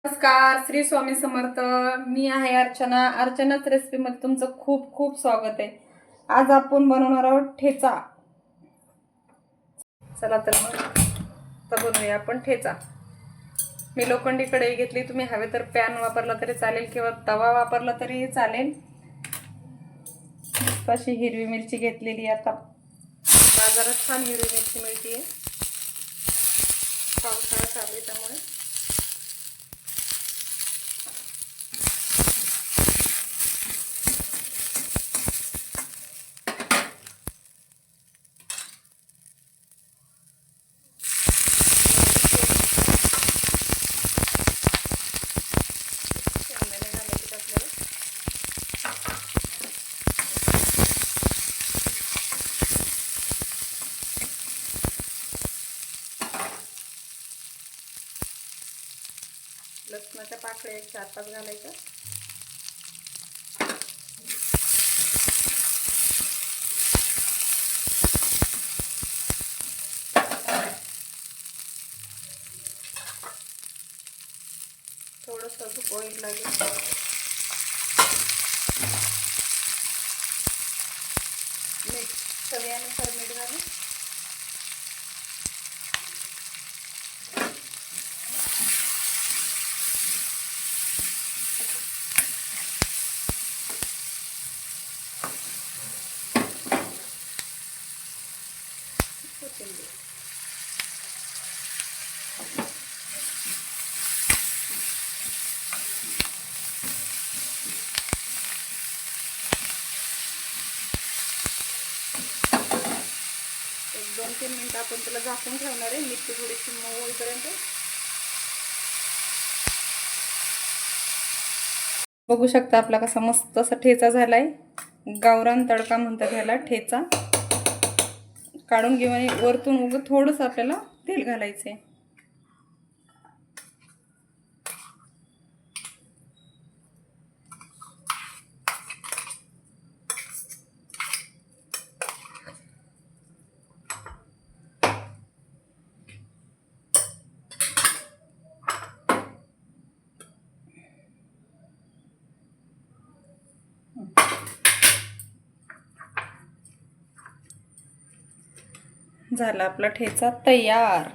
नमस्कार, श्री स्वामी समर्थ. मी आहे अर्चनाच रेसिपीमध्ये तुमचं खूप खूप स्वागत आहे. आज आपण बनवणार आहोत ठेचा. चला तर मग बनवूया आपण ठेचा. मी लोखंडी कढई घेतली. तुम्ही हवे तर पॅन वापरला तरी चालेल किंवा तवा वापरला तरी चालेल. अशी हिरवी मिरची घेतलेली. आता बाजारात छान हिरवी मिरची मिळते. पावसाळा चालू आहे त्यामुळे लसणाच्या पाकळ्या एक 4-5 घालायच्या. थोडंसं अजून ऑइल लागेल. मीठ चवीनुसार मीठ घालू. एक 2-3 मिनिटं आपण त्याला झाकून ठेवणार आहे. मिरची थोडीशी मऊ होईपर्यंत. बघू शकता आपला कसा मस्त असा ठेचा झालाय. गावरान तडका म्हणतात ह्याला ठेचा. काढून घेऊ आणि वरतून उगं थोडंसं आपल्याला तेल घालायचंय. झाला आपला ठेचा तयार.